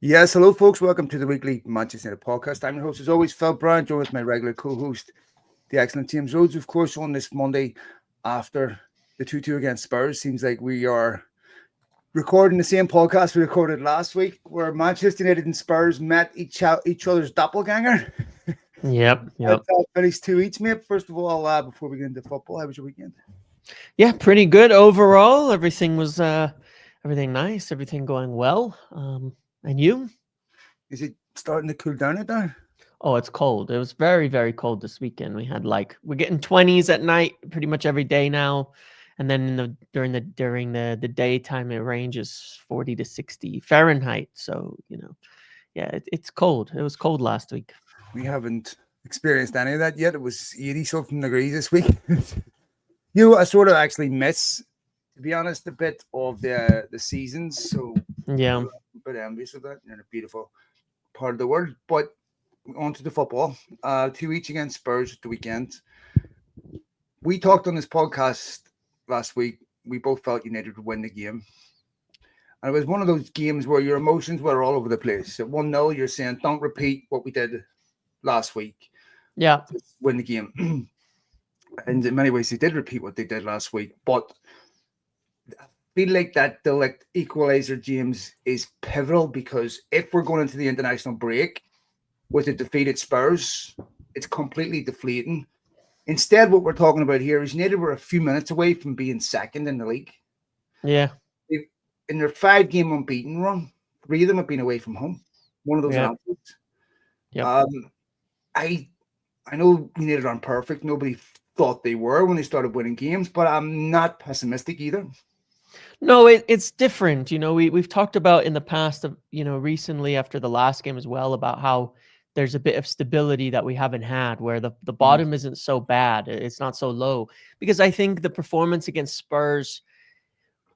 Yes, hello, folks. Welcome to the weekly Manchester United podcast. I'm your host, as always, Phil Brand, joined with my regular co-host, the excellent James Rhodes. Of course, on this Monday after the 2-2 against Spurs, seems like we are recording the same podcast we recorded last week, where Manchester United and Spurs met each other's doppelganger. Yep. Finished 2 each, mate. First of all, before we get into football, how was your weekend? Yeah, pretty good overall. Everything was everything nice, everything going well. And you? Is it starting to cool down out there? Oh, it's cold. It was very, very cold this weekend. We're getting 20s at night pretty much every day now. And then during the daytime it ranges 40 to 60 Fahrenheit. So, yeah, it's cold. It was cold last week. We haven't experienced any of that yet. It was 80 something degrees this week. I sort of actually miss, to be honest, a bit of the seasons. So Yeah. I'm a bit envious of that. You're in a beautiful part of the world. But on to the football. 2 each against Spurs at the weekend. We talked on this podcast last week. We both felt United would win the game. And it was one of those games where your emotions were all over the place. At 1-0, you're saying, don't repeat what we did last week. Yeah. Just win the game. And in many ways, they did repeat what they did last week. But I feel like that the equalizer, James, is pivotal, because if we're going into the international break with a defeated Spurs, it's completely deflating. Instead, what we're talking about here is United were a few minutes away from being second in the league. Yeah. In their 5-game unbeaten run, 3 of them have been away from home. One of those Yeah. are Anfield. Yep. I know United aren't perfect. Nobody thought they were when they started winning games, but I'm not pessimistic either. No, it's different. We've talked about in the past, recently after the last game as well, about how there's a bit of stability that we haven't had, where the bottom isn't so bad. It's not so low. Because I think the performance against Spurs,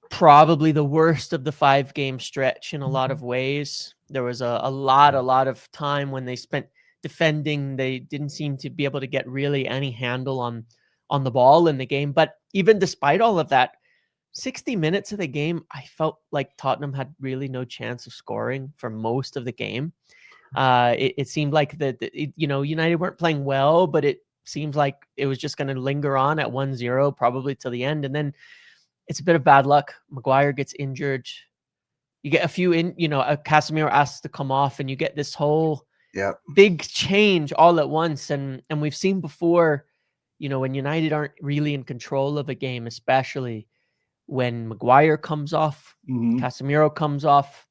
probably the worst of the 5-game stretch in a lot of ways. There was a lot of time when they spent defending. They didn't seem to be able to get really any handle on the ball in the game. But even despite all of that, 60 minutes of the game, I felt like Tottenham had really no chance of scoring for most of the game. It seemed like United weren't playing well, but it seems like it was just going to linger on at 1-0 probably till the end. And then it's a bit of bad luck. Maguire gets injured. You get a few Casemiro asks to come off, and you get this whole big change all at once. And we've seen before, when United aren't really in control of a game, especially when Maguire comes off, Casemiro comes off,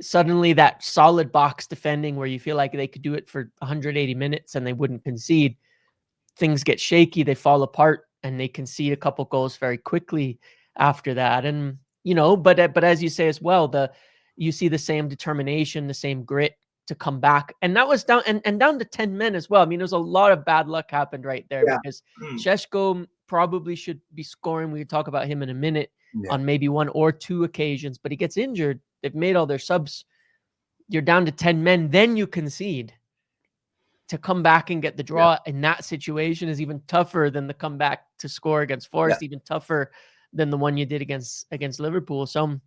suddenly that solid box defending where you feel like they could do it for 180 minutes and they wouldn't concede, things get shaky, they fall apart, and they concede a couple goals very quickly after that. And, but as you say as well, you see the same determination, the same grit to come back. And that was down and down to 10 men as well. I mean, there's a lot of bad luck happened right there because Sesko probably should be scoring. We can talk about him in a minute on maybe 1 or 2 occasions, but he gets injured. They've made all their subs. You're down to 10 men, then you concede. To come back and get the draw in that situation is even tougher than the comeback to score against Forest, even tougher than the one you did against Liverpool. So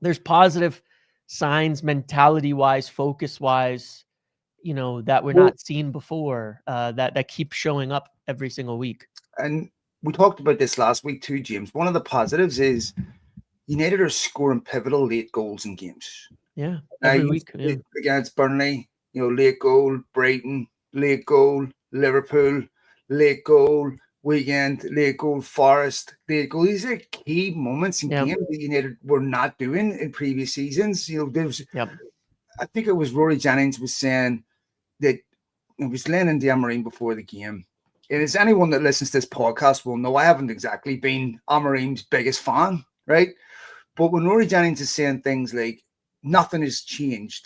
there's positive signs, mentality-wise, focus-wise, that we're not seeing before, that keep showing up every single week. And we talked about this last week too, James. One of the positives is United are scoring pivotal late goals in games. Yeah, every week. Yeah. Against Burnley, late goal, Brighton, late goal, Liverpool, late goal, weekend, late goal, Forest, late goal. These are key moments in games that United were not doing in previous seasons. I think it was Rory Jennings was saying that it was Lennon Amorim before the game. And as anyone that listens to this podcast will know, I haven't exactly been Amorim's biggest fan, right? But when Rory Jennings is saying things like, nothing has changed.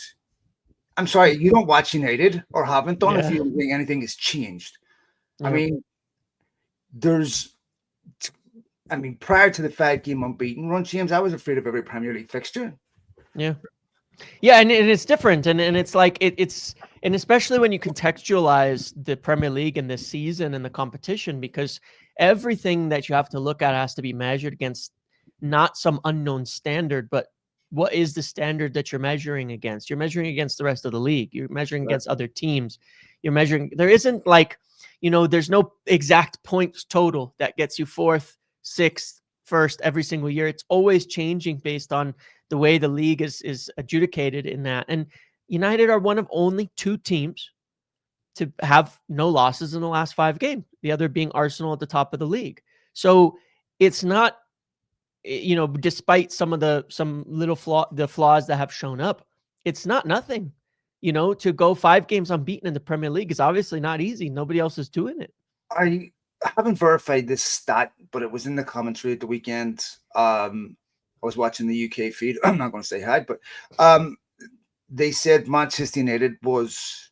I'm sorry, you don't watch United or haven't done if you don't think anything has changed. I mean, prior to the 5-game unbeaten run, James, I was afraid of every Premier League fixture. Yeah. Yeah, and it's different. And it's like it's and especially when you contextualize the Premier League and this season and the competition, because everything that you have to look at has to be measured against not some unknown standard, but what is the standard that you're measuring against? You're measuring against the rest of the league. You're measuring against other teams. You're measuring. There isn't like, there's no exact points total that gets you fourth, sixth, first every single year. It's always changing based on the way the league is adjudicated in that. And United are one of only 2 teams to have no losses in the last 5 games, the other being Arsenal at the top of the league. So it's not, despite some little flaws that have shown up, it's not nothing. To go 5 games unbeaten in the Premier League is obviously not easy. Nobody else is doing it. I haven't verified this stat, but it was in the commentary at the weekend. I was watching the UK feed. I'm not going to say hi, but they said Manchester United was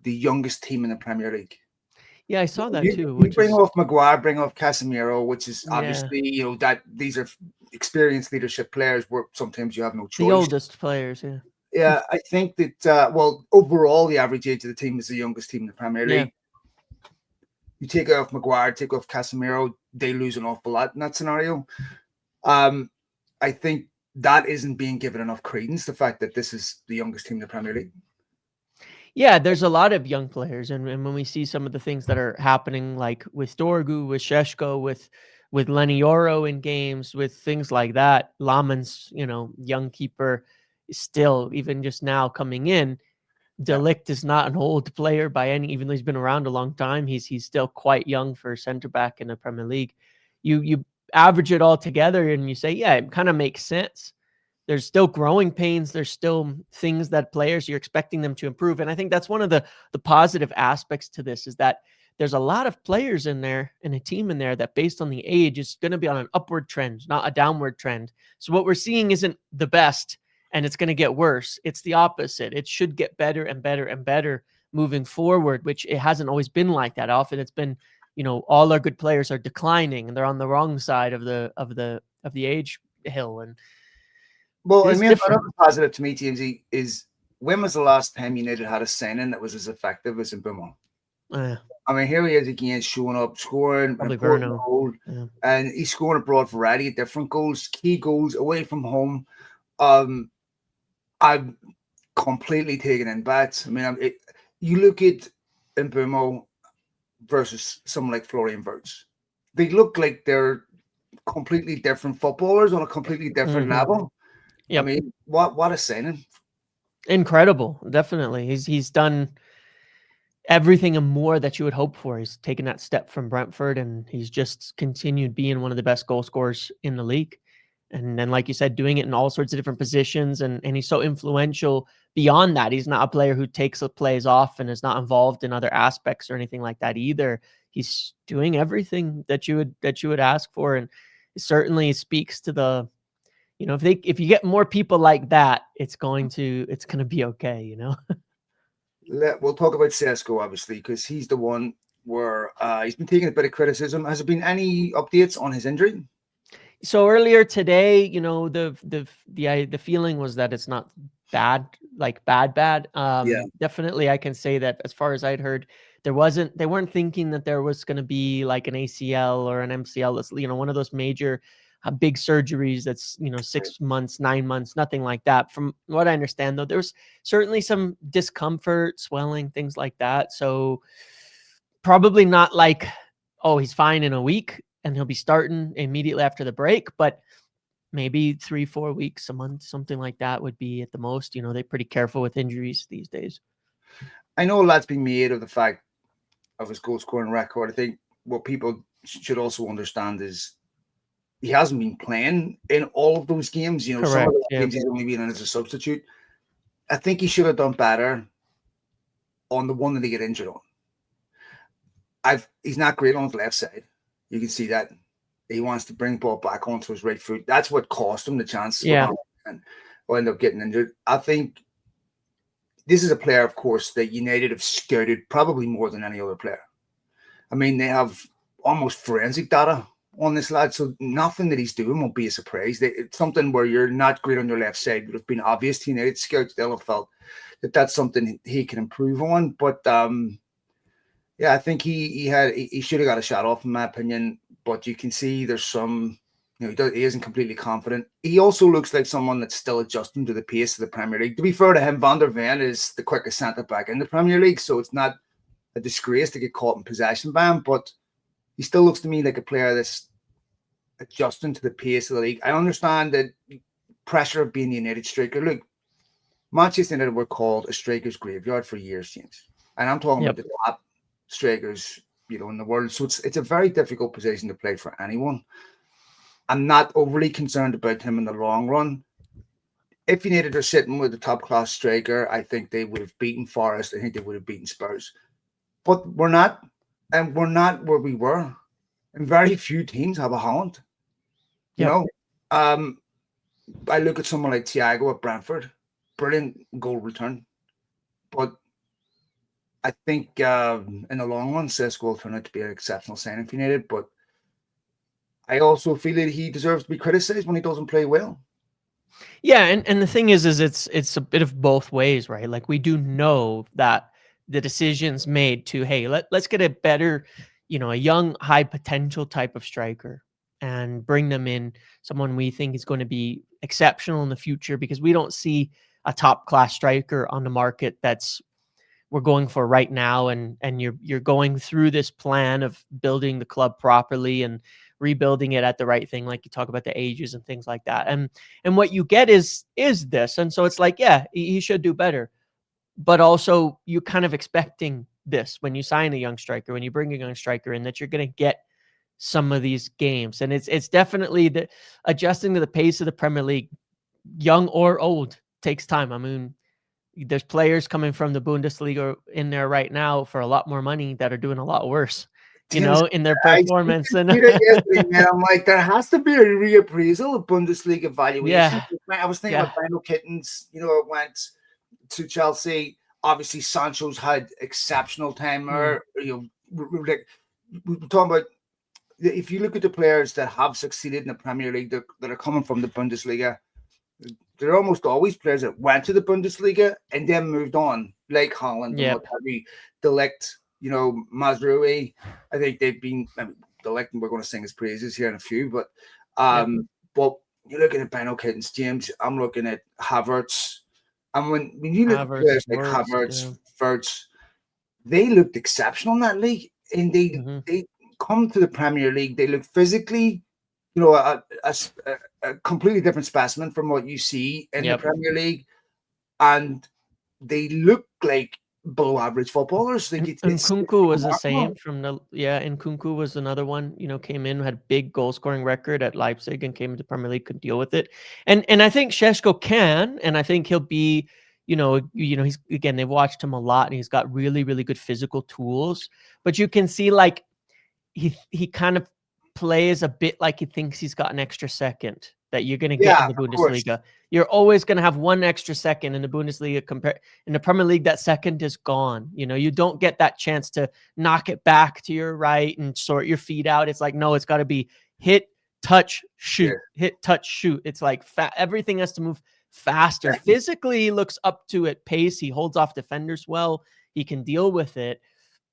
the youngest team in the Premier League. Yeah, I saw that too. You bring off Maguire, bring off Casemiro, which is obviously, that these are experienced leadership players where sometimes you have no choice. The oldest players, yeah. Yeah, I think that, overall, the average age of the team is the youngest team in the Premier League. Yeah. You take off Maguire, take off Casemiro, they lose an awful lot in that scenario. I think that isn't being given enough credence, the fact that this is the youngest team in the Premier League. Yeah, there's a lot of young players, and when we see some of the things that are happening, like with Dorgu, with Sesko, with Lenny Yoro in games, with things like that, Laman's, young keeper, is still, even just now coming in. Ligt is not an old player by any, even though he's been around a long time. He's still quite young for centre back in the Premier League. You average it all together, and you say, yeah, it kind of makes sense. There's still growing pains. There's still things that players, you're expecting them to improve. And I think that's one of the positive aspects to this, is that there's a lot of players in there and a team in there that, based on the age, is going to be on an upward trend, not a downward trend. So what we're seeing isn't the best and it's going to get worse. It's the opposite. It should get better and better and better moving forward, which it hasn't always been like that. Often it's been, all our good players are declining and they're on the wrong side of the age hill. And well, I mean, another positive to me, TMZ, is when was the last time United had a signing that was as effective as Mbeumo? I mean, here he is again, showing up, scoring an important goal, and he's scoring a broad variety of different goals, key goals away from home. I'm completely taken in bets. I mean, you look at Mbeumo versus someone like Florian Wirtz. They look like they're completely different footballers on a completely different level. Yep. I mean, what a signing! Incredible, definitely. He's done everything and more that you would hope for. He's taken that step from Brentford, and he's just continued being one of the best goal scorers in the league. And then, like you said, doing it in all sorts of different positions, and he's so influential beyond that. He's not a player who takes the plays off and is not involved in other aspects or anything like that either. He's doing everything that you would ask for, and it certainly speaks to the, if you get more people like that, it's going to be okay. We'll talk about Sesko, obviously, because he's the one where he's been taking a bit of criticism. Has there been any updates on his injury? So earlier today, the feeling was that it's not bad, like bad. Definitely, I can say that as far as I'd heard, they weren't thinking that there was going to be like an ACL or an MCL. That's, one of those major big surgeries that's 6 months, 9 months, nothing like that. From what I understand, though, there's certainly some discomfort, swelling, things like that. So probably not like, oh, he's fine in a week and he'll be starting immediately after the break, but maybe 3-4 weeks, a month, something like that would be at the most. They're pretty careful with injuries these days. I know a lot's been made of the fact of his goal scoring record. I think what people should also understand is he hasn't been playing in all of those games. Correct, some of the games he's only been in as a substitute. I think he should have done better on the one that he got injured on. He's not great on his left side. You can see that. He wants to bring ball back onto his right foot. That's what cost him the chance and will end up getting injured. I think this is a player, of course, that United have scouted probably more than any other player. I mean, they have almost forensic data on this lad, so nothing that he's doing won't be a surprise. It's something where you're not great on your left side would have been obvious to United scouts. They'll have felt that that's something he can improve on. But I think he should have got a shot off, in my opinion. But you can see there's some He isn't completely confident. He also looks like someone that's still adjusting to the pace of the Premier League. To be fair to him, Van der Ven is the quickest centre-back in the Premier League, so it's not a disgrace to get caught in possession by him, but he still looks to me like a player that's adjusting to the pace of the league. I understand the pressure of being the United striker. Look, Manchester United were called a striker's graveyard for years, James. And I'm talking about the top strikers, in the world. So it's a very difficult position to play for anyone. I'm not overly concerned about him in the long run. If United are sitting with a top-class striker, I think they would have beaten Forest. I think they would have beaten Spurs. But we're not. And we're not where we were. And very few teams have a Holland. I look at someone like Thiago at Brentford. Brilliant goal return. But I think in the long run, Sesko will turn out to be an exceptional signing for United. But I also feel that he deserves to be criticised when he doesn't play well. Yeah, and the thing is it's a bit of both ways, right? Like, we do know that the decisions made to, hey, let's get a better, a young, high potential type of striker and bring them in, someone we think is going to be exceptional in the future, because we don't see a top class striker on the market that's we're going for right now, and you're going through this plan of building the club properly and rebuilding it at the right thing, like you talk about the ages and things like that, and what you get is this, and so it's like, yeah, he should do better, but also you kind of expecting this when you sign a young striker, when you bring a young striker in, that you're going to get some of these games, and it's definitely the adjusting to the pace of the Premier League, young or old, takes time. I mean, there's players coming from the Bundesliga in there right now for a lot more money that are doing a lot worse, James, in their I performance. And yesterday, man. I'm like, there has to be a reappraisal of Bundesliga valuation. yeah, I was thinking about Bino Kittens. It went to Chelsea. Obviously, Sancho's had exceptional time. We're talking about, if you look at the players that have succeeded in the Premier League that are coming from the Bundesliga, they're almost always players that went to the Bundesliga and then moved on, like Holland and what have you. The Ligt, Mazraoui. I think they've been. The Ligt, and we're going to sing his praises here in a few, but but you're looking at Bino Kittens, James. I'm looking at Havertz, and when you look at players like Havertz, Wirtz, they looked exceptional in that league, and they come to the Premier League. They look physically, a completely different specimen from what you see in the Premier League, and they look like below average footballers. And Nkunku was the same and Nkunku was another one, came in, had a big goal scoring record at Leipzig and came into Premier League, could deal with it. And I think Sesko can, and I think he'll be, he's, again, they've watched him a lot and he's got really, really good physical tools, but you can see like he kind of plays a bit like he thinks he's got an extra second that you're going to get in the Bundesliga. You're always going to have one extra second in the Bundesliga compared in the Premier League. That second is gone. You don't get that chance to knock it back to your right and sort your feet out. It's like, no, it's got to be hit, touch, shoot, hit, touch, shoot. It's like everything has to move faster. Physically, he looks up to it. Pace. He holds off defenders well. He can deal with it,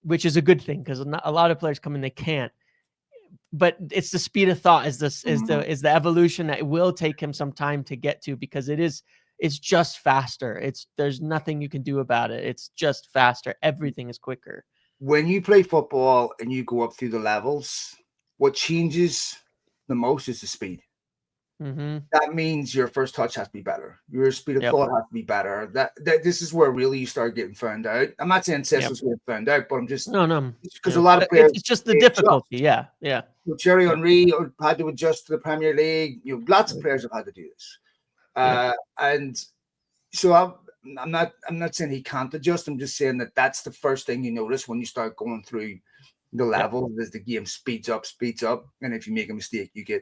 which is a good thing, because a lot of players come in, they can't. But it's the speed of thought is the evolution that it will take him some time to get to, because it's just faster. There's nothing you can do about it. It's just faster. Everything is quicker. When you play football and you go up through the levels, what changes the most is the speed. That means your first touch has to be better. Your speed of thought has to be better. That this is where really you start getting found out. I'm not saying Sesko's getting found out, but I'm just because a lot of players, it's just the difficulty. Yeah. Thierry Henry had to adjust to the Premier League. Lots of players have had to do this, and so I'm not saying he can't adjust. I'm just saying that's the first thing you notice when you start going through the level as the game speeds up, and if you make a mistake, you get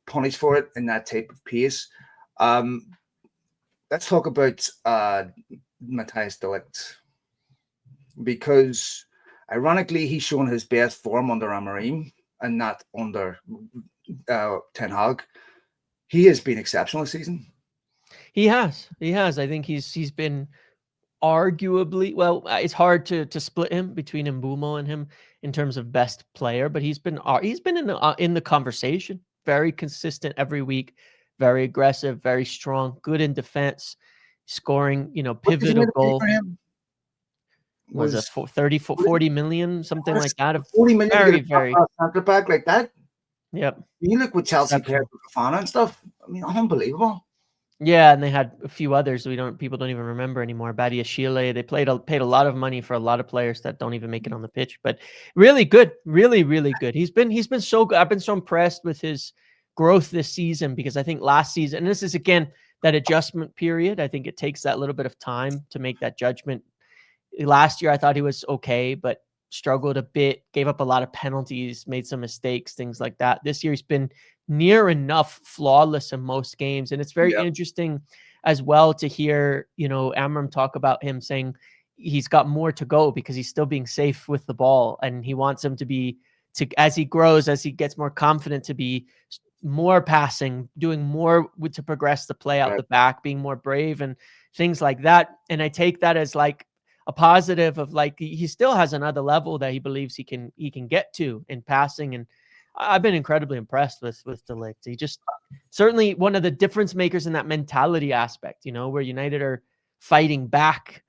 punished for it in that type of pace. Let's talk about Matthias de Ligt, because ironically he's shown his best form under Amorim and not under Ten Hag. He has been exceptional this season. He has. I think he's been arguably, well, it's hard to split him between Mbeumo and him in terms of best player, but he's been in the conversation very consistent every week, very aggressive, very strong, good in defense, scoring, What did you pivotal end up paying goal. for him? Was a Was 40 million, something like that. A 40 million to get very, a top very, centre back like that? yep, You look what Chelsea paid exceptional. for Fofana and stuff. I mean, unbelievable. Yeah, and they had a few others people don't even remember anymore. Badiashile, they paid a lot of money for a lot of players that don't even make it on the pitch, but really good, really, really good. He's been so good. I've been so impressed with his growth this season because I think last season, and this is again that adjustment period. I think it takes that little bit of time to make that judgment. Last year, I thought he was okay, but struggled a bit, gave up a lot of penalties, made some mistakes, things like that. This year, he's been near enough flawless in most games. And it's very Yeah, interesting as well to hear, Amram talk about him saying he's got more to go because he's still being safe with the ball. And he wants him as he grows, as he gets more confident, to be more passing, doing more to progress the play out right. the back, being more brave and things like that. And I take that as like a positive of like he still has another level that he believes he can get to in passing. And I've been incredibly impressed with De Ligt. He just certainly one of the difference makers in that mentality aspect, where United are fighting back,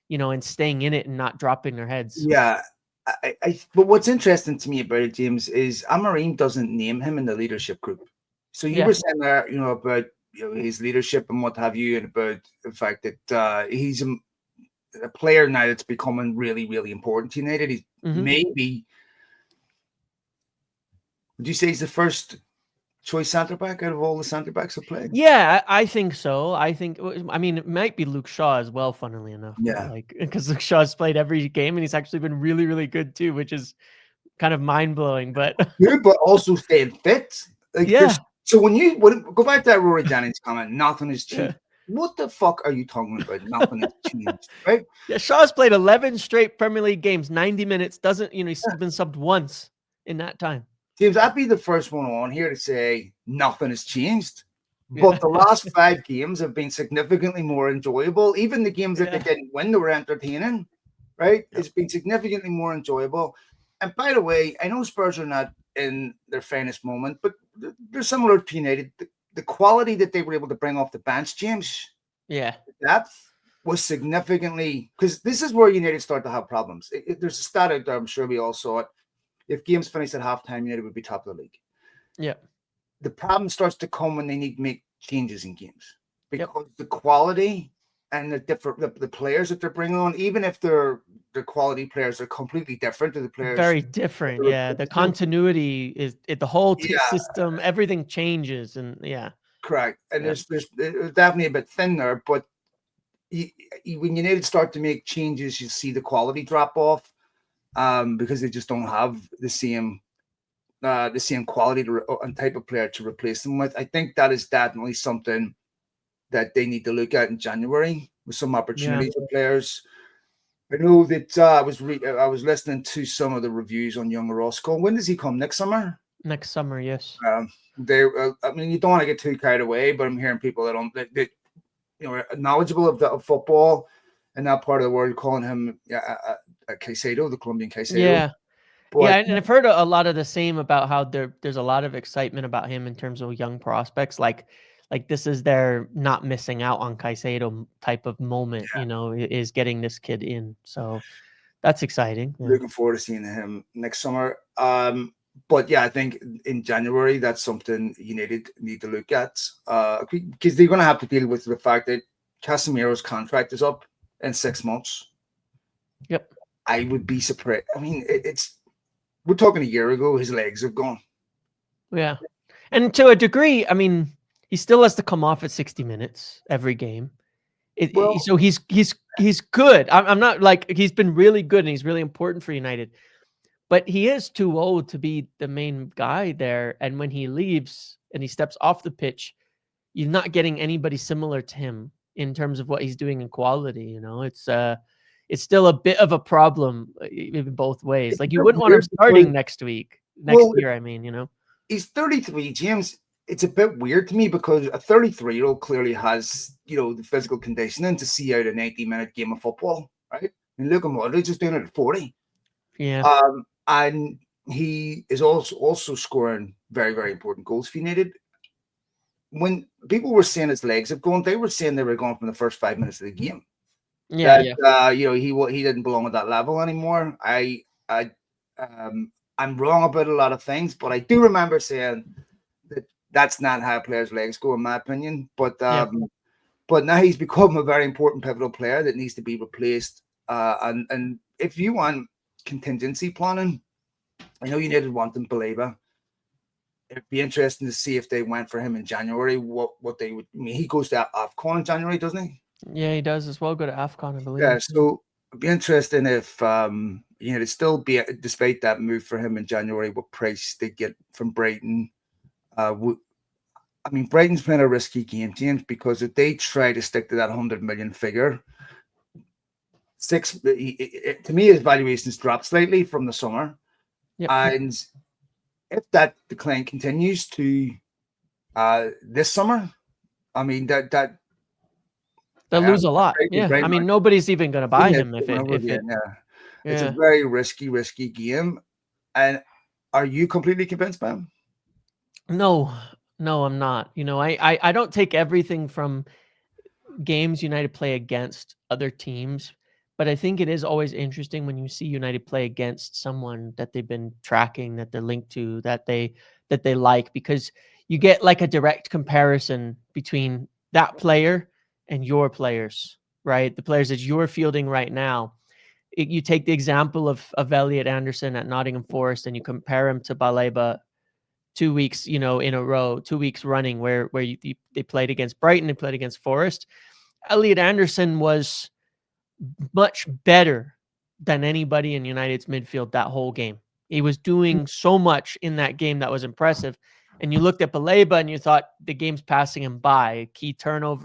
and staying in it and not dropping their heads. Yeah. But what's interesting to me about it, James, is Amarim doesn't name him in the leadership group. So you Yeah. were saying there, about his leadership and what have you, and about the fact that he's a player now that's becoming really, really important to United. He's maybe, would you say he's the first choice centre back out of all the centre backs that played? Yeah, I think so. I mean, it might be Luke Shaw as well, funnily enough. Yeah. Because Luke Shaw's played every game and he's actually been really, really good too, which is kind of mind blowing. But Good, but also staying fit. Like yeah, so when go back to that Rory Jennings comment, nothing has changed. yeah, What the fuck are you talking about? Nothing has changed, right? yeah. Shaw's played 11 straight Premier League games, 90 minutes. Doesn't he's been subbed once in that time. James, I'd be the first one on here to say nothing has changed. Yeah. But the last 5 games have been significantly more enjoyable. Even the games that they didn't win, they were entertaining, right? It's been significantly more enjoyable. And by the way, I know Spurs are not in their finest moment, but they're similar to United. The quality that they were able to bring off the bench, James, Yeah. depth was significantly, because this is where United start to have problems. There's a stat out there, I'm sure we all saw it. If games finished at halftime, United would be top of the league. Yeah. The problem starts to come when they need to make changes in games because the quality and the players that they're bringing on, even if they're quality players, are completely different to the players. Very different. Yeah. The continuity is the whole system, everything changes. And yeah. Correct. And there's definitely a bit thin there, but when United start to make changes, you see the quality drop off because they just don't have the same quality and type of player to replace them with. I think that is definitely something that they need to look at in January with some opportunities for players. I know that I was listening to some of the reviews on Young Orozco. When does he come? Next summer? Next summer, yes. I mean, you don't want to get too carried away, but I'm hearing people that are knowledgeable of football in that part of the world calling him Caicedo, the Colombian Caicedo. Yeah. But, and I've heard a lot of the same about how there's a lot of excitement about him in terms of young prospects. Like this is their not missing out on Caicedo type of moment, is getting this kid in. So that's exciting. Yeah. Looking forward to seeing him next summer. But yeah, I think in January, that's something United need to look at because they're going to have to deal with the fact that Casemiro's contract is up in 6 months. Yep. I would be surprised. I mean, we're talking a year ago, his legs have gone. Yeah. And to a degree, I mean, he still has to come off at 60 minutes every game. So he's good. I'm not like he's been really good and he's really important for United. But he is too old to be the main guy there. And when he leaves and he steps off the pitch, you're not getting anybody similar to him in terms of what he's doing in quality. It's still a bit of a problem in both ways. Like you wouldn't want him starting next year. I mean, he's 33, James. It's a bit weird to me because a 33-year-old clearly has, the physical conditioning to see out a 90-minute game of football, right? And look at Modric just doing it at 40. Yeah. And he is also scoring very, very important goals for United. When people were saying his legs have gone, they were saying they were gone from the first 5 minutes of the game. Yeah, yeah. That he didn't belong at that level anymore. I'm wrong about a lot of things, but I do remember saying that that's not how players' legs go, in my opinion. But Yeah. now he's become a very important pivotal player that needs to be replaced. And if you want contingency planning, I know United want them, Baleba. It'd be interesting to see if they went for him in January. What they would. I mean, he goes to AFCON in January, doesn't he? Yeah, he does as well go to AFCON, I believe. Yeah. So it'd be interesting if it'd still be, despite that move for him in January, what price they get from Brighton. I mean, Brighton's playing a risky game, James, because if they try to stick to that 100 million figure, to me, his valuation's dropped slightly from the summer. Yep. And if that decline continues to this summer, I mean, they'll lose a lot. Yeah. I mean, nobody's even going to buy him if it. It's a very risky game. And are you completely convinced by him? No, I'm not. I don't take everything from games United play against other teams, but I think it is always interesting when you see United play against someone that they've been tracking, that they're linked to, that they like, because you get like a direct comparison between that player and your players, right? The players that you're fielding right now. You take the example of Elliot Anderson at Nottingham Forest and you compare him to Baleba 2 weeks, in a row, 2 weeks running, where they played against Brighton, they played against Forest. Elliot Anderson was much better than anybody in United's midfield that whole game. He was doing so much in that game that was impressive. And you looked at Baleba and you thought the game's passing him by.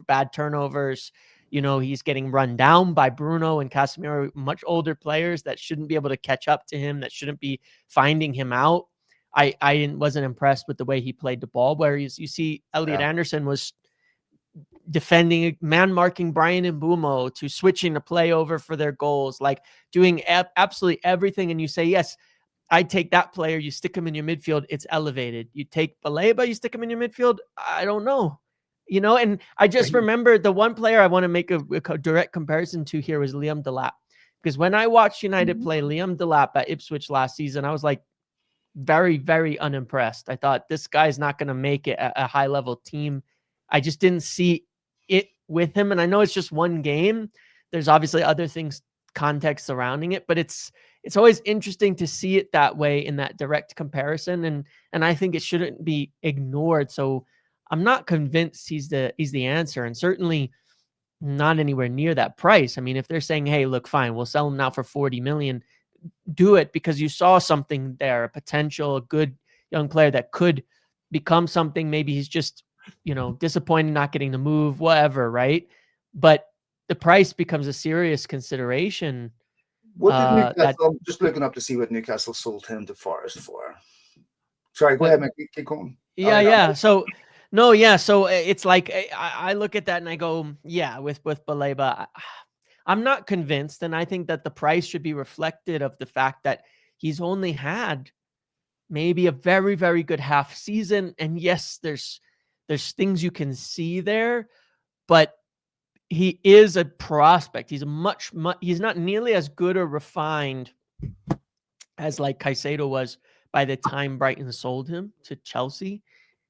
Bad turnovers. He's getting run down by Bruno and Casemiro, much older players that shouldn't be able to catch up to him, that shouldn't be finding him out. I wasn't impressed with the way he played the ball, whereas you see Elliot Anderson was defending, man marking Brian Mbeumo, to switching the play over for their goals, like doing absolutely everything. And you say, yes, I take that player, you stick him in your midfield, it's elevated. You take Baleba, you stick him in your midfield, I don't know. And I just remember the one player I want to make a direct comparison to here was Liam Delap. Because when I watched United play Liam Delap at Ipswich last season, I was like, very, very unimpressed. I thought this guy's not going to make it a high-level team. I just didn't see it with him. And I know it's just one game. There's obviously other things, context surrounding it, but it's always interesting to see it that way, in that direct comparison. And I think it shouldn't be ignored. So I'm not convinced he's the answer, and certainly not anywhere near that price. I mean, if they're saying, hey, look, fine, we'll sell him now for 40 million, do it because you saw something there, a potential, a good young player that could become something. Maybe he's just, disappointed not getting the move, whatever, right? But the price becomes a serious consideration. What did Newcastle? I'm just looking up to see what Newcastle sold him to Forest for. Sorry, go ahead, Mickey. Keep going. Yeah. So it's like I look at that and I go, yeah, with Baleba, I'm not convinced, and I think that the price should be reflected of the fact that he's only had maybe a very, very good half season. And yes, there's things you can see there, but he is a prospect. He's he's not nearly as good or refined as like Caicedo was by the time Brighton sold him to Chelsea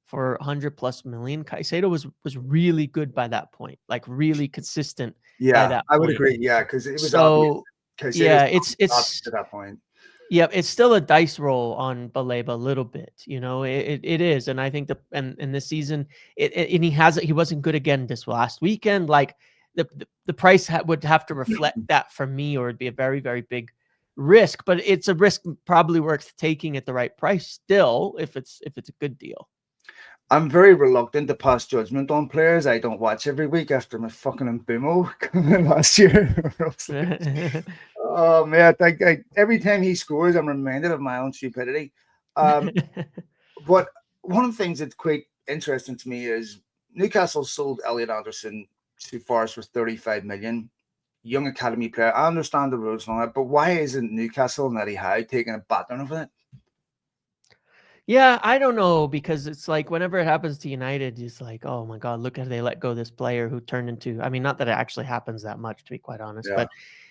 for 100+ million. Caicedo was really good by that point, like really consistent. Yeah, by that I would point. agree. Yeah, because it was So obvious. yeah, it's to that point. Yeah, it's still a dice roll on Baleba a little bit. It is, and I think and this season, and he wasn't good again this last weekend. Like the price would have to reflect that for me, or it'd be a very, very big risk. But it's a risk probably worth taking at the right price still, if it's a good deal. I'm very reluctant to pass judgment on players I don't watch every week after my fucking Mbeumo coming last year. Oh man, every time he scores, I'm reminded of my own stupidity. But one of the things that's quite interesting to me is Newcastle sold Elliot Anderson to Forest for 35 million. Young academy player. I understand the rules and all that, but why isn't Newcastle and Eddie Howe taking a battering of it? Yeah, I don't know, because it's like whenever it happens to United, it's like, oh my God, look how they let go this player who turned into. I mean, not that it actually happens that much, to be quite honest, Yeah. but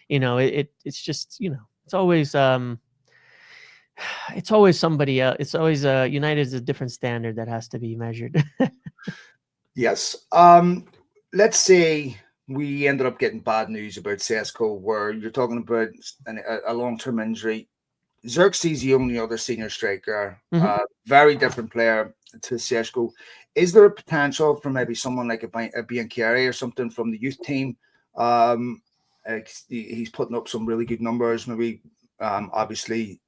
it's just it's always somebody else. It's always United is a different standard that has to be measured. Yes. Let's say we ended up getting bad news about Sesko, where you're talking about a long-term injury. Xerxes, the only other senior striker, Mhm. very different player to Sesko. Is there a potential for maybe someone like a Bianchieri or something from the youth team? He's putting up some really good numbers. Maybe, obviously,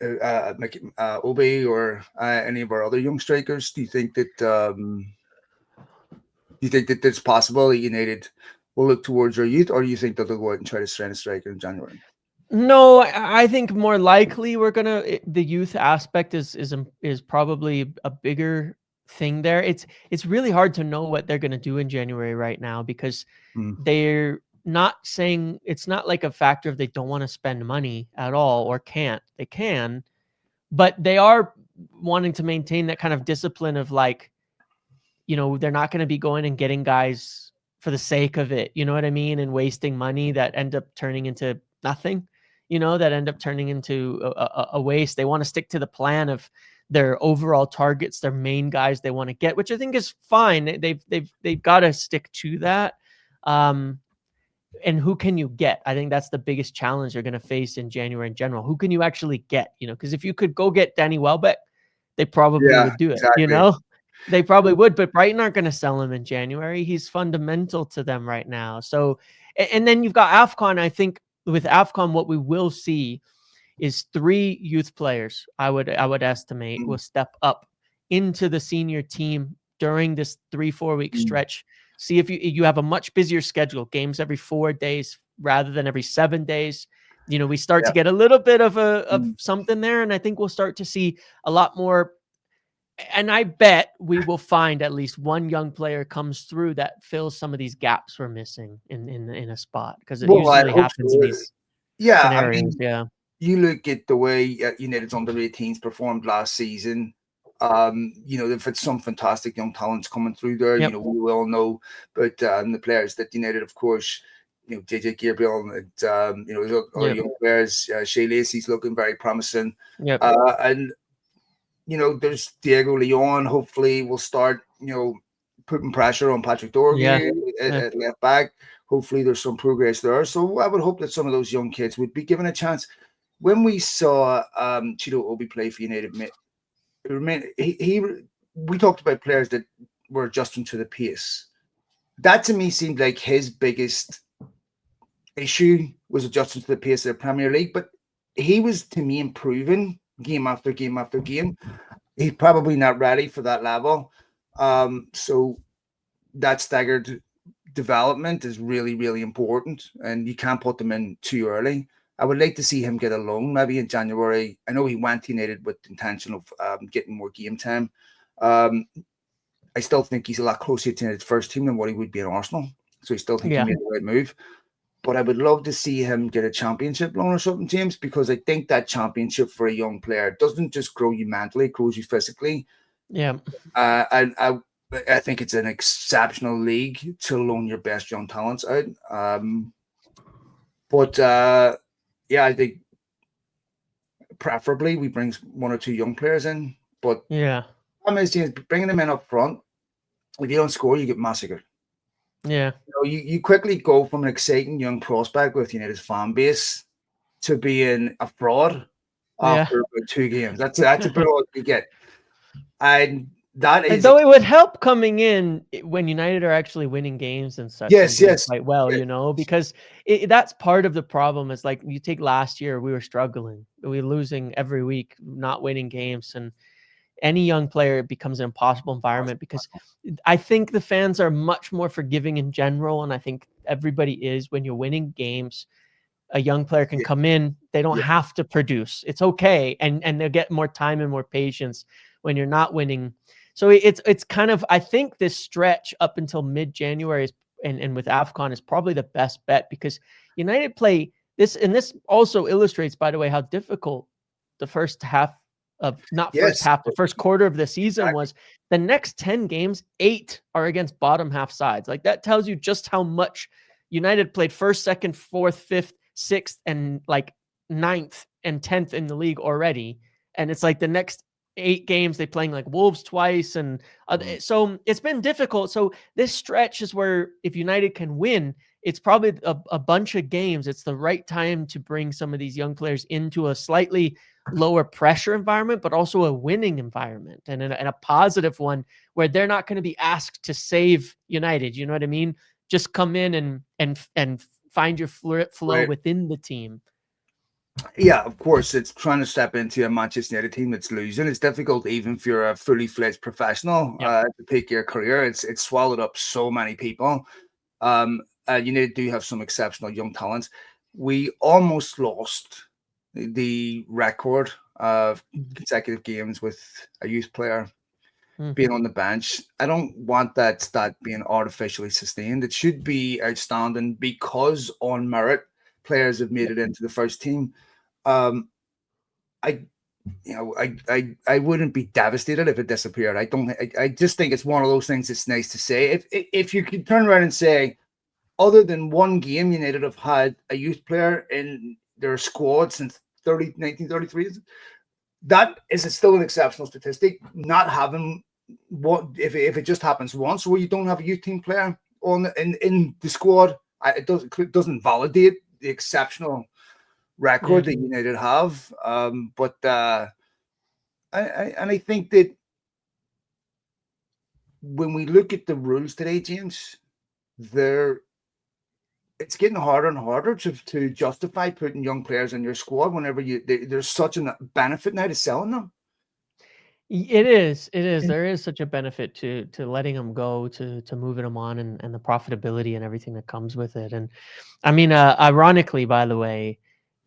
Obi or any of our other young strikers. Do you think that it's possible that United will look towards your youth, or do you think that they'll go out and try to sign a striker in January? No, I think more likely the youth aspect is probably a bigger thing there. It's really hard to know what they're gonna do in January right now, because Mm. they're not saying, it's not like a factor of they don't want to spend money at all or can't. They can, but they are wanting to maintain that kind of discipline of like, they're not going to be going and getting guys for the sake of it. You know what I mean? And wasting money that end up turning into nothing, that end up turning into a waste. They want to stick to the plan of their overall targets, their main guys they want to get, which I think is fine. They've got to stick to that. And who can you get? I think that's the biggest challenge they're going to face in January in general. Who can you actually get? Because if you could go get Danny Welbeck, they probably Yeah, would do it. exactly. They probably would, but Brighton aren't going to sell him in January. He's fundamental to them right now. So, and then you've got AFCON. I think with AFCON, what we will see is 3 youth players. I would estimate Mm, will step up into the senior team during this 3-4 week mm, stretch. See if you have a much busier schedule, games every 4 days rather than every 7 days. We start yeah. to get a little bit of Mm, something there, and I think we'll start to see a lot more. And I bet we will find at least one young player comes through that fills some of these gaps we're missing in a spot, because it well, I usually hope happens in so. these Yeah, I scenarios. mean, Yeah. you look at the way United's under-18s performed last season. They've had some fantastic young talents coming through there. Yep. We all know about the players that United, of course, JJ Gabriel and there's other Yep. young players. Shea Lacey's looking very promising. Yep. And there's Diego Leon. Hopefully, will start putting pressure on Patrick Yeah. Dorgu Yeah. at left back. Hopefully, there's some progress there. So I would hope that some of those young kids would be given a chance. When we saw Chido Obi play for United, we talked about players that were adjusting to the pace. That to me seemed like his biggest issue was adjusting to the pace of the Premier League. But he was, to me, improving game after game after game. He's probably not ready for that level. So that staggered development is really, really important, and you can't put them in too early. I would like to see him get a loan maybe in January. I know he went United with the intention of getting more game time. Um, I still think he's a lot closer to his first team than what he would be in Arsenal. So I still think he Yeah. made the right move. But I would love to see him get a championship loan or something, James, because I think that championship for a young player doesn't just grow you mentally, it grows you physically. Yeah. I think it's an exceptional league to loan your best young talents out. But yeah, I think preferably we bring 1 or 2 young players in. But Yeah. I mean, James, bringing them in up front, if you don't score, you get massacred. Yeah. You quickly go from an exciting young prospect with United's fan base to being a fraud Yeah. after about 2 games. That's about all you get, and that And is though it would help coming in when United are actually winning games and such and yes, doing yes, quite well, yes, because that's part of the problem. Is like, you take last year, we were struggling. We were losing every week, not winning games. And any young player, it becomes an impossible environment, because I think the fans are much more forgiving in general. And I think everybody is, when you're winning games, a young player can yeah, come in, they don't yeah. have to produce. It's okay. And they'll get more time and more patience when you're not winning. So it's kind of, I think this stretch up until mid-January and with AFCON is probably the best bet, because United play this, and this also illustrates, by the way, how difficult the first half not first Yes, half, but first quarter of the season exactly. was the next 10 games, 8 are against bottom half sides. Like that tells you just how much United played first, second, fourth, fifth, sixth, and like ninth and 10th in the league already. And it's like the next 8 games they playing like Wolves twice. And so it's been difficult. So this stretch is where if United can win, it's probably a bunch of games. It's the right time to bring some of these young players into a slightly lower pressure environment, but also a winning environment and a positive one where they're not going to be asked to save United. You know what I mean? Just come in and find your flow Right. within the team. Yeah, of course, it's trying to step into a Manchester United team that's losing. It's difficult, even if you're a fully fledged professional, Yep. to pick your career. It's swallowed up so many people. United do have some exceptional young talents. We almost lost the record of consecutive games with a youth player being on the bench. I don't want that stat being artificially sustained. It should be outstanding because on merit, players have made it into the first team. Um, I I wouldn't be devastated if it disappeared. I just think it's one of those things that's nice to say. If you could turn around and say, other than one game, United have had a youth player in their squad since 1933. That is still an exceptional statistic. Not having what if it just happens once where you don't have a youth team player on in the squad, it doesn't validate the exceptional record that United have. But I think that when we look at the rules today, James, it's getting harder and harder to justify putting young players in your squad whenever there's such a benefit now to selling them. It is. It is. There is such a benefit to letting them go, to moving them on, and the profitability and everything that comes with it. And I mean, ironically, by the way,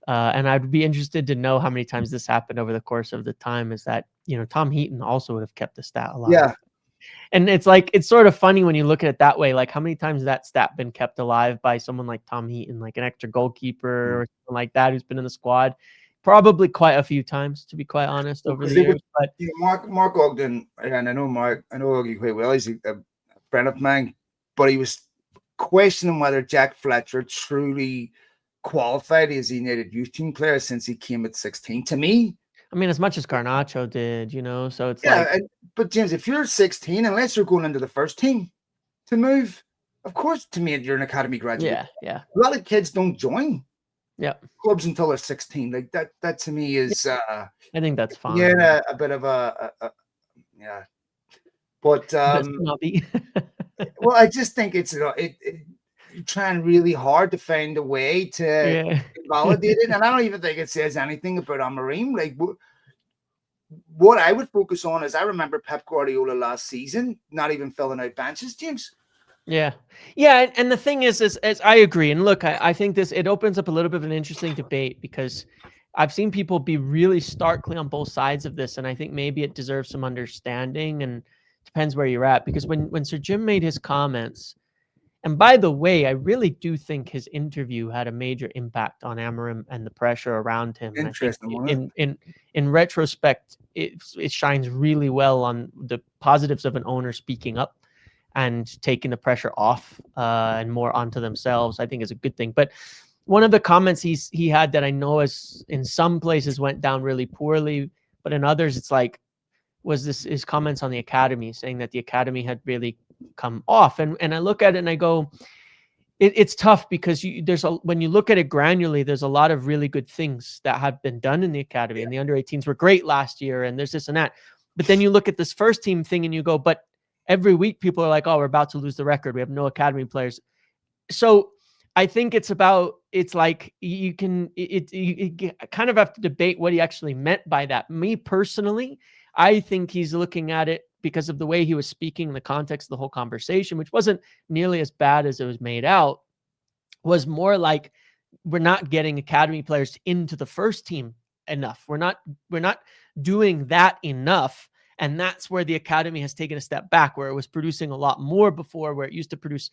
and I'd be interested to know how many times this happened over the course of the time. Is that Tom Heaton also would have kept the stat alive. Yeah. And it's like, it's sort of funny when you look at it that way. Like, how many times that stat been kept alive by someone like Tom Heaton, like an extra goalkeeper or something like that, who's been in the squad? Probably quite a few times, to be quite honest, over the years. But Mark Ogden, and I know Ogden quite well. He's a friend of mine, but he was questioning whether Jack Fletcher truly qualified as a United youth team player since he came at 16. To me, I mean, as much as Garnacho did, so it's like, but James, if you're 16, unless you're going into the first team to move, of course, to me, you're an academy graduate. yeah. A lot of kids don't join clubs Yeah. until they're 16. Like that to me is I think that's fine. yeah, a bit of a yeah. But well, I just think it's trying really hard to find a way to validate it, and I don't even think it says anything about Amorim. Like what I would focus on is I remember Pep Guardiola last season not even filling out benches, James. Yeah. And the thing is I agree. And look, I think it opens up a little bit of an interesting debate, because I've seen people be really starkly on both sides of this. And I think maybe it deserves some understanding, and depends where you're at. Because when Sir Jim made his comments, and by the way, I really do think his interview had a major impact on Amorim and the pressure around him. And I think in retrospect, it shines really well on the positives of an owner speaking up and taking the pressure off and more onto themselves, I think is a good thing. But one of the comments he had that I know is in some places went down really poorly, but in others it's like, was his comments on the academy, saying that the academy had really come off. And I look at it and I go, it's tough, because when you look at it granularly, there's a lot of really good things that have been done in the academy, and the under 18s were great last year, and there's this and that. But then you look at this first team thing and you go, but every week people are like, oh, we're about to lose the record, we have no academy players. So I think it's like you kind of have to debate what he actually meant by that. Me personally, I think he's looking at it, because of the way he was speaking, the context of the whole conversation, which wasn't nearly as bad as it was made out, was more like, we're not getting academy players into the first team enough. We're not doing that enough. And that's where the academy has taken a step back, where it was producing a lot more before, where it used to produce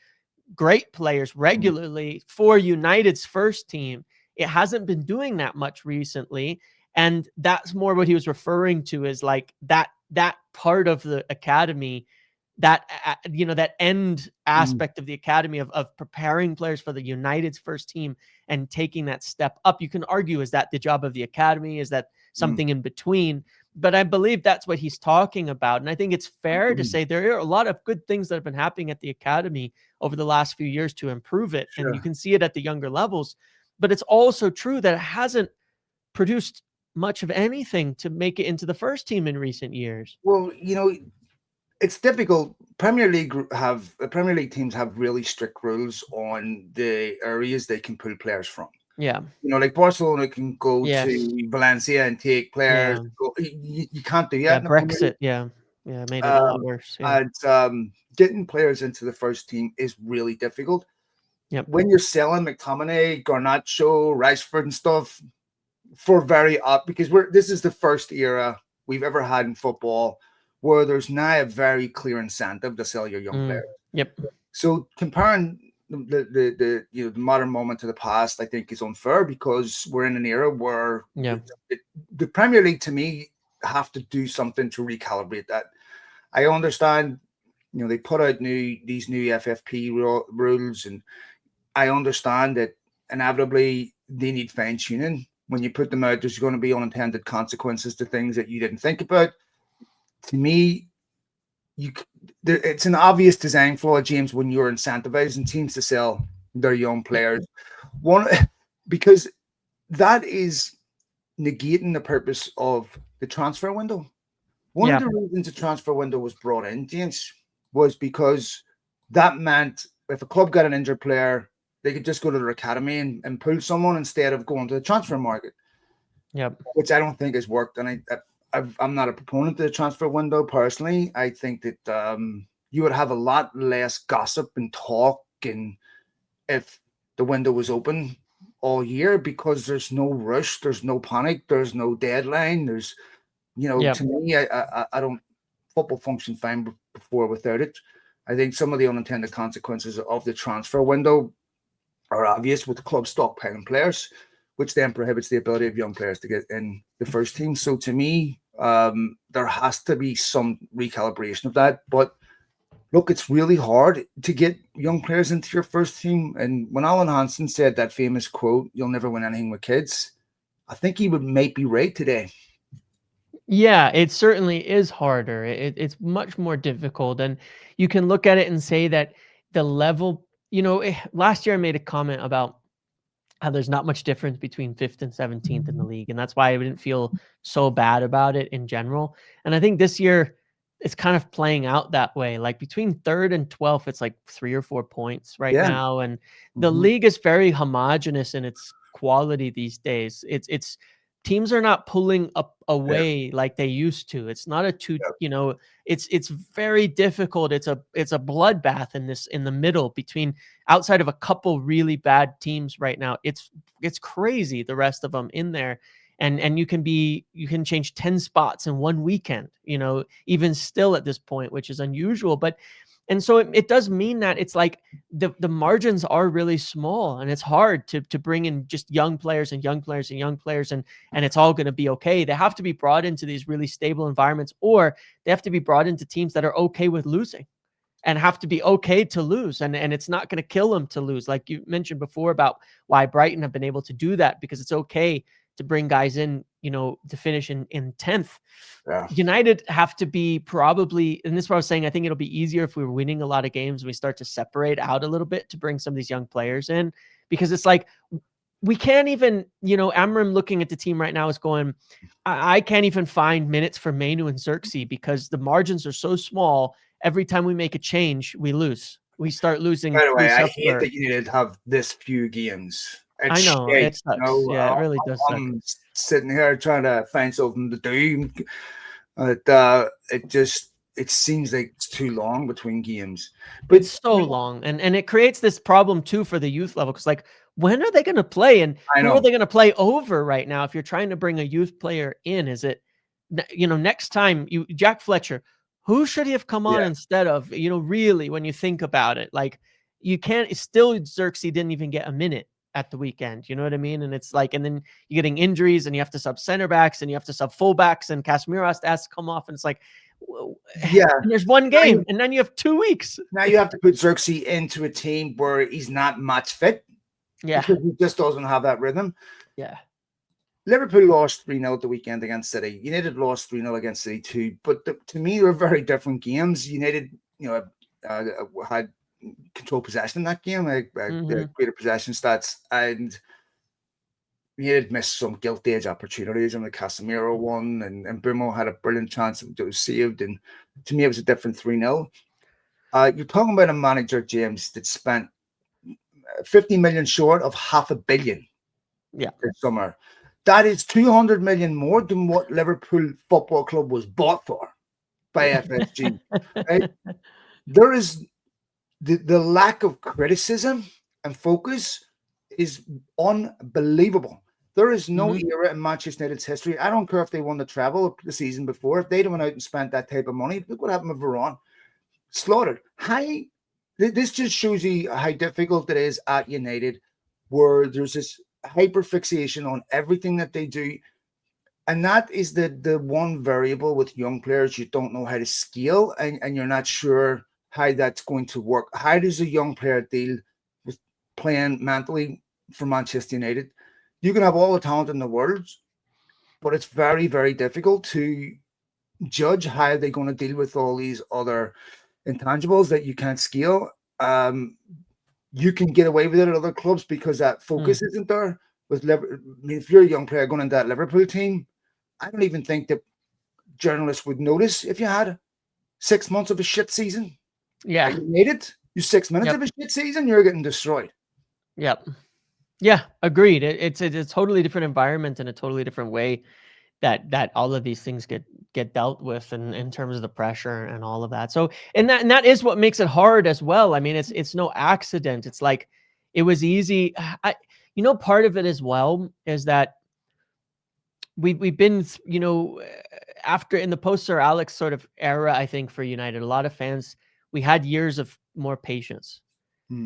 great players regularly for United's first team. It hasn't been doing that much recently. And that's more what he was referring to, is like that part of the academy, that that end aspect of the academy of preparing players for the United's first team and taking that step up. You can argue, is that the job of the academy? Is that something in between? But I believe that's what he's talking about. And I think it's fair to say there are a lot of good things that have been happening at the academy over the last few years to improve it. Sure. And you can see it at the younger levels. But it's also true that it hasn't produced much of anything to make it into the first team in recent years. Well, it's difficult. Premier League teams have really strict rules on the areas they can pull players from. Yeah. Like Barcelona can go Yes. to Valencia and take players. Yeah. You can't do that. Yeah, in the Premier Brexit. League. Yeah. Yeah, made it a lot worse. Yeah. And getting players into the first team is really difficult. Yep. When you're selling McTominay, Garnacho, Rashford and stuff for very up, because this is the first era we've ever had in football where there's now a very clear incentive to sell your young players. Yep. So comparing the modern moment to the past, I think, is unfair, because we're in an era where the Premier League, to me, have to do something to recalibrate that. I understand, they put out these new FFP rules, and I understand that inevitably they need fine tuning. When you put them out, there's going to be unintended consequences to things that you didn't think about. To me, it's an obvious design flaw, James, when you're incentivizing teams to sell their young players. Because that is negating the purpose of the transfer window. One of the reasons the transfer window was brought in, James, was because that meant if a club got an injured player, they could just go to their academy and pull someone instead of going to the transfer market. Yep. Which I don't think has worked. And I'm not a proponent of the transfer window personally. I think that you would have a lot less gossip and talk and if the window was open all year, because there's no rush, there's no panic, there's no deadline. There's, to me, I don't, football function fine before without it. I think some of the unintended consequences of the transfer window are obvious, with the club stockpiling players, which then prohibits the ability of young players to get in the first team. So to me, there has to be some recalibration of that. But look, it's really hard to get young players into your first team. And when Alan Hansen said that famous quote, "You'll never win anything with kids," I think he might be right today. Yeah, it certainly is harder. It's much more difficult. And you can look at it and say that the level, last year I made a comment about how there's not much difference between 5th and 17th in the league. And that's why I didn't feel so bad about it in general. And I think this year it's kind of playing out that way. Like between 3rd and 12th, it's like 3 or 4 points right now. And the league is very homogenous in its quality these days. It's teams are not pulling up away like they used to. It's not it's very difficult. It's a bloodbath in the middle between, outside of a couple really bad teams right now. It's crazy, the rest of them in there. And you can change 10 spots in one weekend, even still at this point, which is unusual. And so it does mean that it's like the margins are really small, and it's hard to bring in just young players and young players and young players, and it's all going to be okay. They have to be brought into these really stable environments, or they have to be brought into teams that are okay with losing and have to be okay to lose. And it's not going to kill them to lose. Like you mentioned before about why Brighton have been able to do that, because it's okay to bring guys in, to finish in 10th. Yeah. United have to be probably, and this is what I was saying, I think it'll be easier if we were winning a lot of games and we start to separate out a little bit to bring some of these young players in, because it's like, we can't even, Amram looking at the team right now is going, I can't even find minutes for Mainu and Xerxes because the margins are so small. Every time we make a change, we lose. We start losing. By the way, I hate that you need to have this few games. I know, it sucks. Yeah, it really does suck. I'm sitting here trying to find something to do. It seems like it's too long between games. But it's so long. And it creates this problem too for the youth level. Because like, when are they going to play? And who are they going to play over right now? If you're trying to bring a youth player in, is it, next time Jack Fletcher, who should he have come on instead of, really, when you think about it, like you can't, still Xerxes didn't even get a minute. at the weekend. You know what I mean? And it's like, and then you're getting injuries, and you have to sub center backs, and you have to sub fullbacks, and Casemiro has to come off, and it's like, Yeah. and there's one Now game, you, and then you have 2 weeks. now you have to put Xerxes into a team where he's not match fit Yeah, because he just doesn't have that rhythm. yeah. Liverpool lost 3-0 at the weekend against City. United lost 3-0 against City too. But to me, they were very different games. United, had control possession in that game, greater possession stats, and United missed some gilt edge opportunities. And the Casemiro one, and Mbeumo had a brilliant chance that was saved. And to me, it was a different 3-0. You're talking about a manager, James, that spent 50 million short of $500 million this summer. That is 200 million more than what Liverpool Football Club was bought for by FSG. Right? There is the lack of criticism and focus is unbelievable. There is no era in Manchester United's history. I don't care if they won the treble the season before. If they'd went out and spent that type of money, look what happened with Varane. Slaughtered. This just shows you how difficult it is at United, where there's this hyper fixation on everything that they do, and that is the one variable with young players you don't know how to scale, and you're not sure how that's going to work. How does a young player deal with playing mentally for Manchester United? You can have all the talent in the world, but it's very, very difficult to judge how they're going to deal with all these other intangibles that you can't scale. You can get away with it at other clubs because that focus isn't there. With Liverpool, I mean, if you're a young player going into that Liverpool team, I don't even think that journalists would notice if you had 6 months of a shit season. Yeah, you made it. You 6 minutes of a shit season, you're getting destroyed. Yep. Yeah, agreed. It's a totally different environment and a totally different way that all of these things get dealt with in terms of the pressure and all of that. So, and that is what makes it hard as well. I mean, it's no accident. It's like it was easy. Part of it as well is that we've been, after in the post Sir Alex sort of era, I think for United, a lot of fans, we had years of more patience.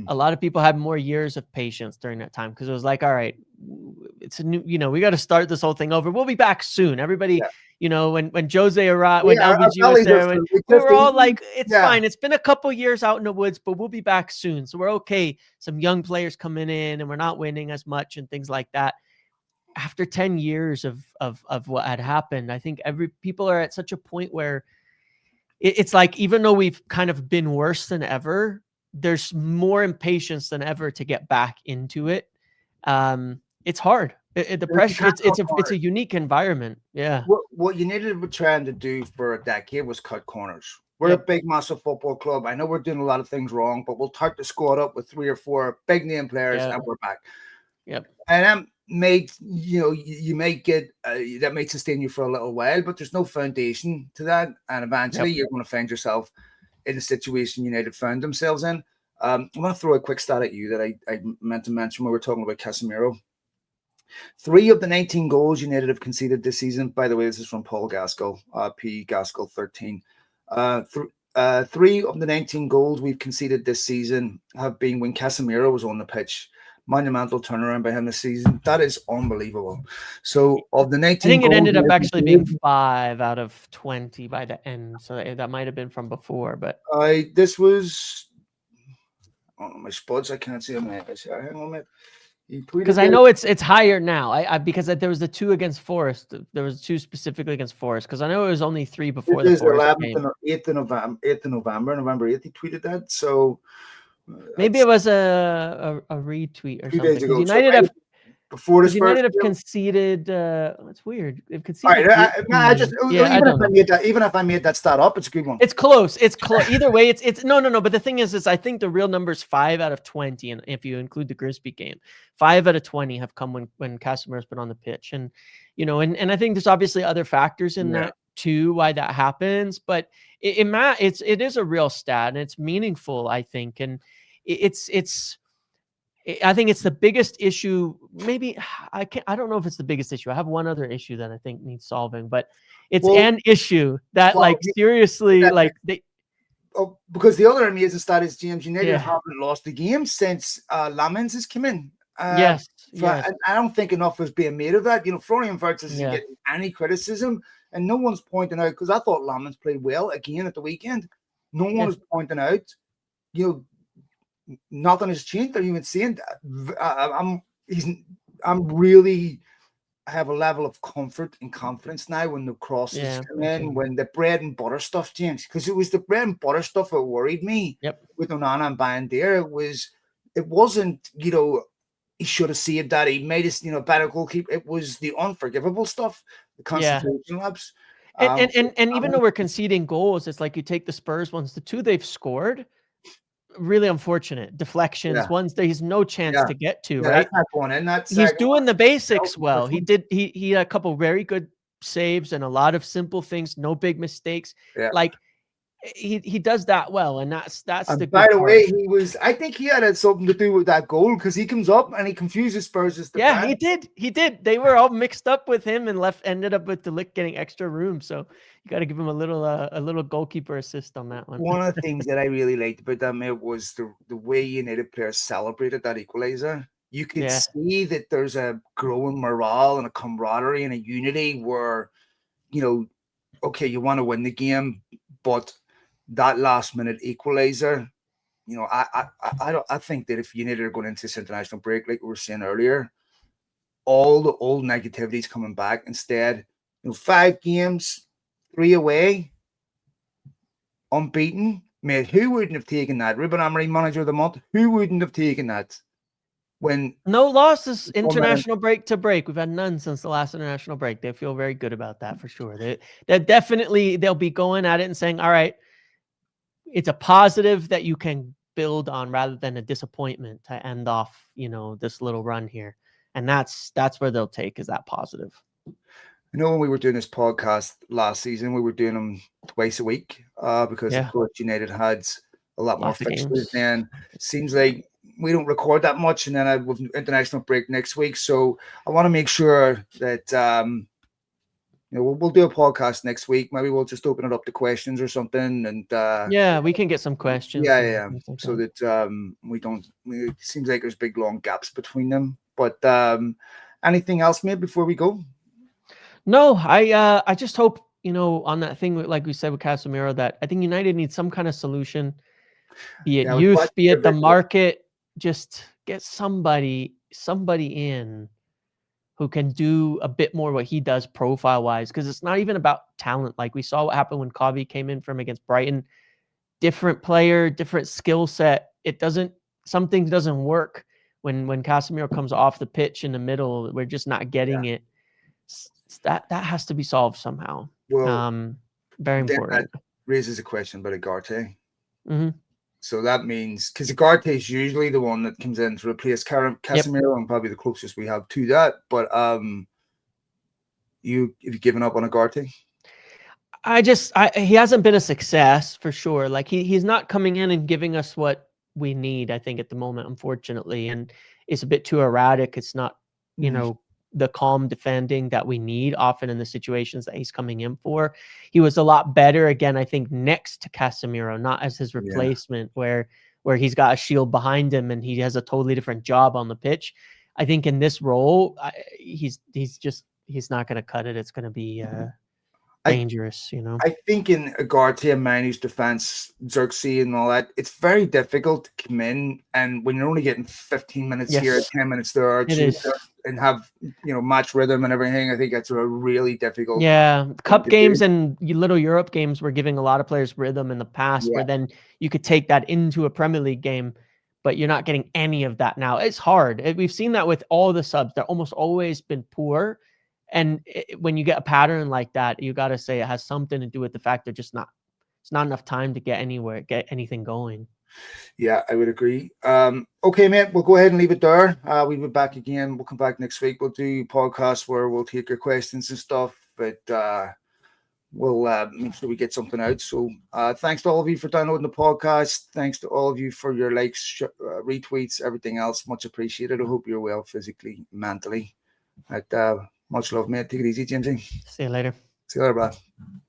A lot of people had more years of patience during that time because it was like, all right, it's a new, we got to start this whole thing over. We'll be back soon. Everybody, when Jose arrived, when LBG was there, we were all like, it's fine. It's been a couple years out in the woods, but we'll be back soon. So we're okay. Some young players coming in and we're not winning as much and things like that. After 10 years of what had happened, I think people are at such a point where it's like, even though we've kind of been worse than ever, there's more impatience than ever to get back into it. It's hard. The pressure. It's a unique environment. Yeah. What United were trying to do for a decade was cut corners. We're a big, massive football club. I know we're doing a lot of things wrong, but we'll start the squad up with 3 or 4 big name players, and we're back. Yep. And that you may get that may sustain you for a little while, but there's no foundation to that, and eventually you're going to find yourself in the situation United found themselves in. I'm going to throw a quick stat at you that I meant to mention when we were talking about Casemiro. 3 of the 19 goals United have conceded this season, by the way, this is from Paul Gaskell, P. Gaskell 13. 3 of the 19 goals we've conceded this season have been when Casemiro was on the pitch. Monumental turnaround by him this season. That is unbelievable. So of the 19 I think it goals, ended up actually being 5 out of 20 by the end. So that might have been from before, but this was on my spuds. I can't see them. Hang on a minute. Because I know it's higher now. I because there was the 2 against Forest. There was 2 specifically against Forest. Because I know it was only 3 before the Forest game. 8th of November. He tweeted that. So maybe it was a retweet or 2 something. days ago. United have before the Spurs. United have conceded. That's weird. They've conceded. All right, even if I made that stat up, it's a good one. It's close. It's close. Either way, it's no. But the thing is I think the real number is 5 out of 20, and if you include the Grimsby game, 5 out of 20 have come when Casemiro's been on the pitch, and and I think there's obviously other factors in that too why that happens, but it is a real stat and it's meaningful, I think, and I think it's the biggest issue. Maybe I don't know if it's the biggest issue. I have one other issue that I think needs solving, but it's an issue that seriously, because the other amazing stat is, James, United haven't lost a game since Lamens has come in. Yes, yes, And I don't think enough was being made of that. Florian Wirtz isn't yeah, getting any criticism, and no one's pointing out, because I thought Lamens played well again at the weekend. No one yeah, is pointing out, you nothing has changed. They're even saying that. I'm really have a level of comfort and confidence now when the crosses yeah, come me too. in, when the bread and butter stuff, James, because it was the bread and butter stuff that worried me Yep. with Onana and Bandera. It wasn't, he should have saved that. He made us, better goalkeeper. It was the unforgivable stuff, the Yeah. concentration lapse. And Um, and and and even though we're conceding goals, it's like you take the Spurs ones, the two they've scored, really unfortunate deflections, yeah, ones that he's no chance yeah, to get to, yeah. That's right? not going in. That He's second one, doing the that was basics the well. first He one. did he had a couple very good saves and a lot of simple things, no big mistakes. Yeah. Like he does that well, and that's the And by good the part. way, I think he had something to do with that goal, because he comes up and he confuses Spurs' Yeah, defense. he did. They were all mixed up with him and ended up with the Ligt getting extra room. So you got to give him a little goalkeeper assist on that one. One of the things that I really liked about that, mate, was the way United players celebrated that equaliser. You could Yeah. see that there's a growing morale and a camaraderie and a unity where, okay, you want to win the game, but that last minute equaliser, I think that if United are going into this international break, like we were saying earlier, all the old negativity's coming back. Instead, 5 games, 3 away, unbeaten. Mate, who wouldn't have taken that? Ruben Amorim, manager of the month. Who wouldn't have taken that? When No losses international break to break. We've had none since the last international break. They feel very good about that for sure. They'll be going at it and saying, all right, it's a positive that you can build on rather than a disappointment to end off, this little run here. And that's where they'll take is that positive. when we were doing this podcast last season, we were doing them twice a week, because of Yeah. course United had a lot more Lots of fixtures. games. Then seems like we don't record that much, and then I have international break next week. So I want to make sure that we'll do a podcast next week. Maybe we'll just open it up to questions or something, and Yeah, we can get some questions yeah, and yeah, things like so that. that we don't. It seems like there's big long gaps between them. But anything else, mate, before we go? No, I just hope, on that thing like we said with Casemiro, that I think United needs some kind of solution, be it Yeah, I was youth, watching be a it the video. market, just get somebody in who can do a bit more what he does profile-wise, because it's not even about talent. Like we saw what happened when Kobe came in from against Brighton. Different player, different skill set. Something doesn't work when Casemiro comes off the pitch in the middle. We're just not getting Yeah. it. That has to be solved somehow. Well, Very then that important. raises a question about Agarte. Hmm. So that means, because Agarte is usually the one that comes in to replace Yep. Casemiro, and probably the closest we have to that. But have you given up on Agarte? He hasn't been a success for sure. Like he's not coming in and giving us what we need, I think, at the moment, unfortunately. And it's a bit too erratic. It's not, the calm defending that we need often in the situations that he's coming in for. He was a lot better again, I think, next to Casemiro, not as his Yeah. replacement, where he's got a shield behind him and he has a totally different job on the pitch. I think in this role, he's not going to cut it. It's going to be I dangerous. I think in Agarte and Manu's defense, Xerxes and all that, it's very difficult to come in, and when you're only getting 15 minutes here, Yes, 10 minutes there, it choose is. and have match rhythm and everything. I think that's a really difficult Yeah, thing cup to do. games and little Europe games were giving a lot of players rhythm in the past, Yeah, where then you could take that into a Premier League game, but you're not getting any of that now. It's hard. We've seen that with all the subs. They're almost always been poor. And when you get a pattern like that, you got to say it has something to do with the fact they're just not, it's not enough time to get anything going. yeah, I would agree. Okay, mate, we'll go ahead and leave it there. We'll be back again. We'll come back next week. We'll do podcasts where we'll take your questions and stuff, but we'll make sure we get something out. So thanks to all of you for downloading the podcast. Thanks to all of you for your likes, retweets, everything else. Much appreciated. I hope you're well physically, mentally. Much love, mate. Take it easy, Jamesy. See you later. See you later, bye.